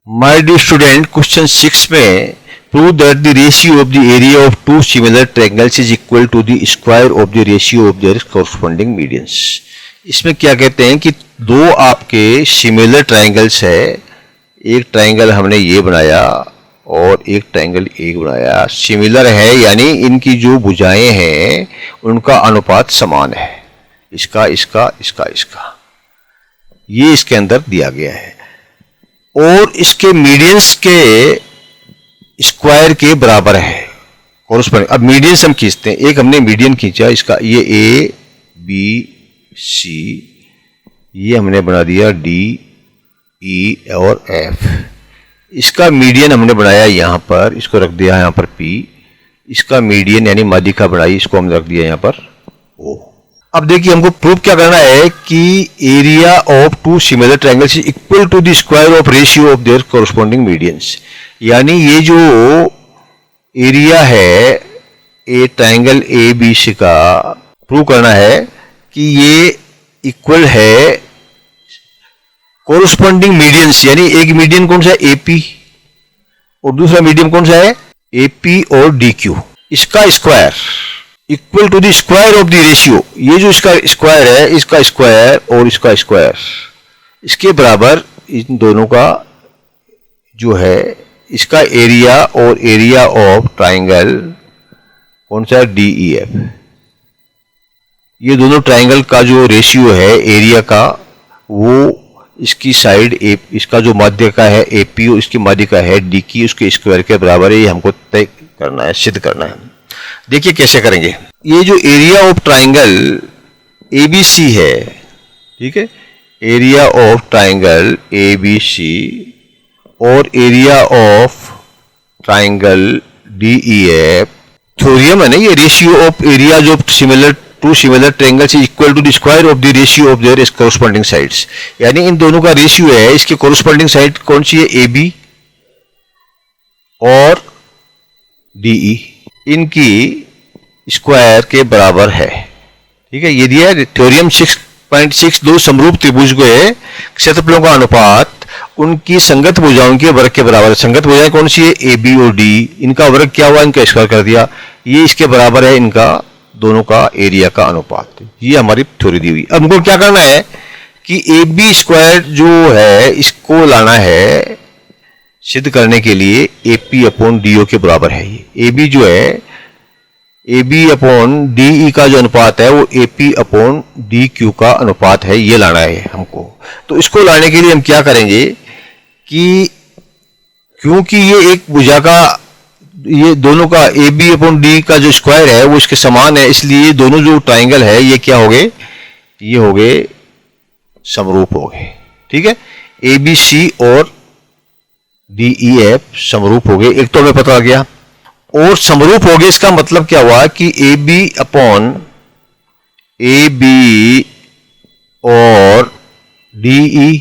My dear student, question 6 में prove that the ratio of the area of two similar triangles is equal to the square of the ratio of their corresponding medians. इसमें क्या कहते हैं कि दो आपके similar triangles है, एक ट्रायंगल हमने ये बनाया और एक ट्रायंगल एक बनाया, सिमिलर है यानी इनकी जो भुजाएं हैं उनका अनुपात समान है, इसका इसका इसका इसका, ये इसके अंदर दिया गया है और इसके मीडियंस के स्क्वायर के बराबर है कॉरस्पॉन्डिंग। अब मीडियंस हम खींचते हैं, एक हमने मीडियन खींचा इसका, ये ए बी सी, ये हमने बना दिया डी ई और एफ, इसका मीडियन हमने बनाया यहां पर, इसको रख दिया यहां पर पी, इसका मीडियन यानी माध्यिका बनाई, इसको हमने रख दिया यहां पर ओ। अब देखिए हमको प्रूव क्या करना है कि area of two similar triangles is equal to the square of ratio of their corresponding medians, यानी ये जो एरिया है ए ट्रायंगल ए बी सी का प्रूव करना है कि ये इक्वल है कॉरस्पॉन्डिंग मीडियंस, यानी एक मीडियन कौन सा है एपी और दूसरा मीडियन कौन सा है एपी और डी क्यू, इसका square equal to the square of the ratio, ये जो इसका स्क्वायर है इसका स्क्वायर और इसका स्क्वायर, इसके बराबर इन दोनों का जो है इसका एरिया और एरिया ऑफ ट्रायंगल कौन सा है डी ई एफ, ये दोनों ट्रायंगल का जो रेशियो है एरिया का वो इसकी साइड ए, इसका जो माध्यिका है एपी और इसकी माध्यिका है डी की, उसके स्क्वायर के बराबर है, ये हमको तय करना है, सिद्ध करना है। देखिए कैसे करेंगे। ये जो एरिया ऑफ ट्रायंगल एबीसी है, ठीक है, एरिया ऑफ ट्रायंगल एबीसी और area of triangle DEF theorem है ना, ये ratio of areas of two similar triangles is equal to the square of the ratio of their corresponding sides, यानी इन दोनों का रेशियो है, इसके कॉरस्पॉन्डिंग साइड कौन सी है एबी और डीई, इनकी स्क्वायर के बराबर है, ठीक है। ये दिया है थ्योरम 6.6, दो समरूप त्रिभुज के क्षेत्रफलों का अनुपात उनकी संगत भुजाओं के वर्ग के बराबर है। संगत भुजाएं कौन सी है ए बी और डी, इनका वर्ग क्या हुआ, इनका स्क्वायर कर दिया, ये इसके बराबर है इनका दोनों का एरिया का अनुपात, ये हमारी थ्योरी दी हुई। अब हमको क्या करना है कि ए बी स्क्वायर जो है इसको लाना है सिद्ध करने के लिए एपी अपॉन डीओ के बराबर है, ये ए बी जो है A B upon D E का जो अनुपात है वो A P upon D Q का अनुपात है, ये लाना है हमको। तो इसको लाने के लिए हम क्या करेंगे कि क्योंकि ये एक भुजा का, ये दोनों का ए बी अपॉन डी का जो स्क्वायर है वो इसके समान है, इसलिए दोनों जो ट्राइंगल है ये क्या हो गए, ये हो गए समरूप हो गए, ठीक है। ए बी सी और डी ई एफ समरूप हो गए, एक तो हमें पता लग गया, और समरूप हो गए इसका मतलब क्या हुआ कि A B upon A B और डी ई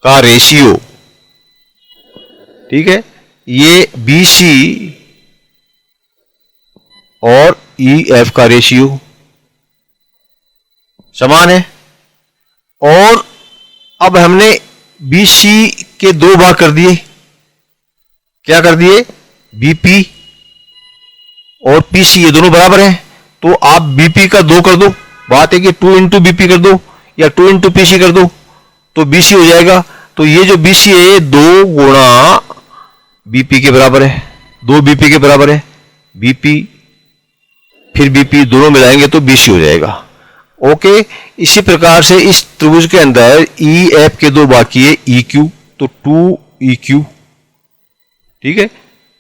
का रेशियो, ठीक है, ये बी सी और ई एफ का रेशियो समान है। और अब हमने बी सी के दो भाग कर दिए, क्या कर दिए, बीपी और पीसी ये दोनों बराबर हैं, तो आप बीपी का 2 कर दो, बात है कि 2 इंटू बीपी कर दो या 2 इंटू पीसी कर दो तो बीसी हो जाएगा। तो ये जो बीसी है 2 गुणा बीपी के बराबर है, 2 बीपी के बराबर है, बीपी फिर बीपी दोनों मिलाएंगे तो बीसी हो जाएगा, ओके। इसी प्रकार से इस त्रिभुज के अंदर ई एफ के 2 बाकी है ई क्यू, तो 2 ई क्यू, ठीक है,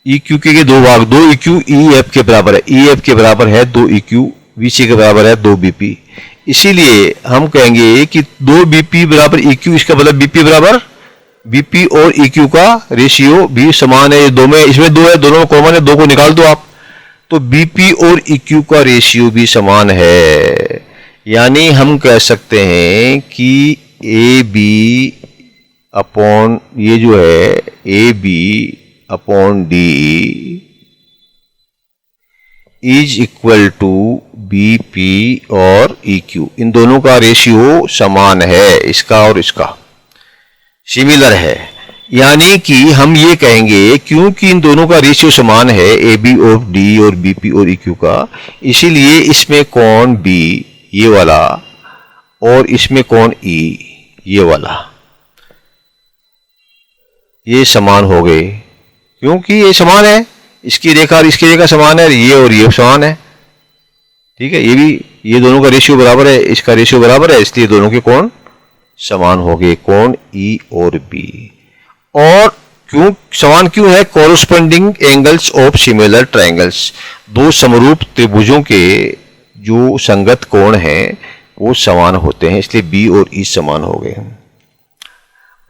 ई क्यू के 2 भाग, 2 ई क्यू ई एफ के बराबर है, ई एफ के बराबर है 2 ई क्यू, बीसी के बराबर है 2 बीपी, इसीलिए हम कहेंगे कि 2 बीपी बराबर ई क्यू, इसका मतलब बीपी बराबर बीपी और ई क्यू का रेशियो भी समान है, ये दो में, इसमें 2 है, दोनों में कॉमन है, 2 को निकाल दो आप, तो बीपी और ई क्यू का रेशियो भी समान है, यानी हम कह सकते हैं कि ए बी अपॉन ये जो है A B upon D is equal to B P और ई क्यू, इन दोनों का रेशियो समान है, इसका और इसका सिमिलर है, यानी कि हम ये कहेंगे क्योंकि इन दोनों का रेशियो समान है, ए बी ऑफ डी और बी पी और ई क्यू का, इसीलिए इसमें कोण बी ये वाला और इसमें कोण ई ये वाला ये समान हो गए, क्योंकि ये समान है, इसकी रेखा और इसकी रेखा समान है, ये और ये समान है। ठीक है, ये भी, ये दोनों का रेशियो बराबर है, इसका रेशियो बराबर है, इसलिए दोनों के कोण समान हो गए, कोण ई और बी। और क्यों समान क्यों है? Corresponding angles of similar triangles, दो समरूप त्रिभुजों के जो संगत कोण हैं वो समान होते हैं, इसलिए बी और ई समान हो गए।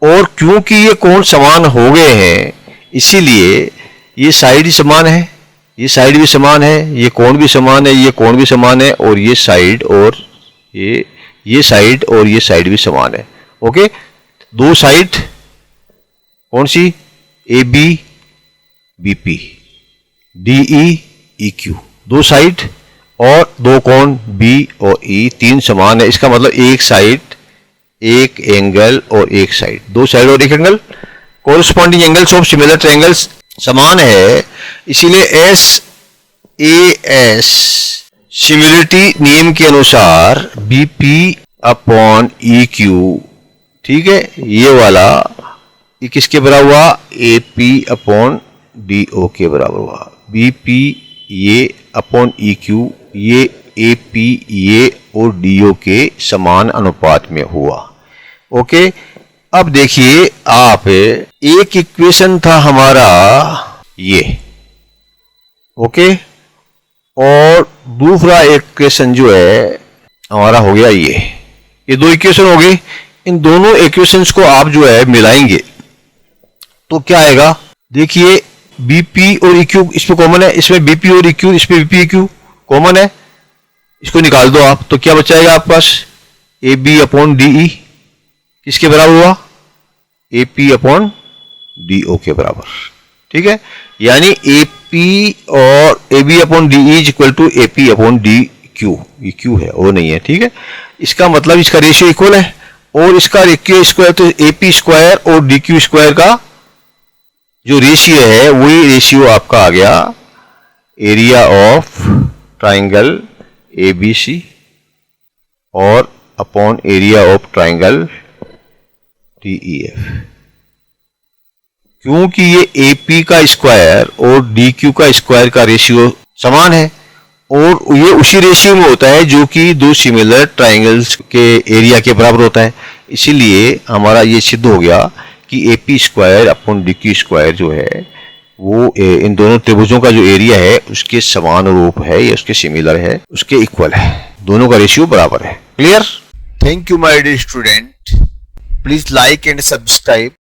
और क्योंकि ये कोण समान हो गए हैं इसीलिए ये साइड समान है, ये साइड भी समान है, ये कोण भी समान है, ये कोण भी समान है, और ये साइड और ये साइड और ये साइड भी समान है। ओके, दो साइड कौन सी? A B B P D E E Q, दो साइड और दो कोण बी और ई, तीन समान है। इसका मतलब एक साइड एक एंगल और एक साइड, दो साइड और एक angle, corresponding angles of similar triangles समान है, इसीलिए एस ए एस सिमिलरिटी नियम के अनुसार B P upon E Q, ठीक है, ये वाला ये किसके बराबर हुआ? A P upon D O के बराबर हुआ। बी पी ये अपॉन ई क्यू ये ए पी ये और डी ओ के समान अनुपात में हुआ। ओके, अब देखिए आप, एक इक्वेशन था हमारा ये, ओके, और दूसरा इक्वेशन जो है हमारा हो गया ये दो इक्वेशन हो गई। इन दोनों इक्वेशंस को आप जो है मिलाएंगे तो क्या आएगा? देखिए बीपी और इक्यू इसमें कॉमन है, इसमें बीपी और इक्यू, इसमें बीपी इक्यू कॉमन है, इसको निकाल दो आप तो क्या बचाएगा आपके पास? A B upon D E किसके बराबर हुआ? A P upon D O के बराबर। ठीक है, यानी ए पी और A B upon D E is equal to A P upon D Q, ये क्यू है वो नहीं है। ठीक है, इसका मतलब इसका रेशियो इक्वल है, और इसका रेशियो स्क्वायर तो ए पी स्क्वायर और डी क्यू स्क्वायर का जो रेशियो है वही रेशियो आपका आ गया area of triangle A B C और upon area of triangle D E F. क्योंकि ये ए पी का स्क्वायर और डी क्यू का स्क्वायर का रेशियो समान है, और ये उसी रेशियो में होता है जो कि दो सिमिलर ट्राइंगल्स के एरिया के बराबर होता है, इसीलिए हमारा ये सिद्ध हो गया कि ए P square upon D Q square जो है वो इन दोनों त्रिभुजों का जो एरिया है उसके समान रूप है या उसके सिमिलर है, उसके इक्वल है, दोनों का रेशियो बराबर है। Clear? Thank you, my dear student. Please like and subscribe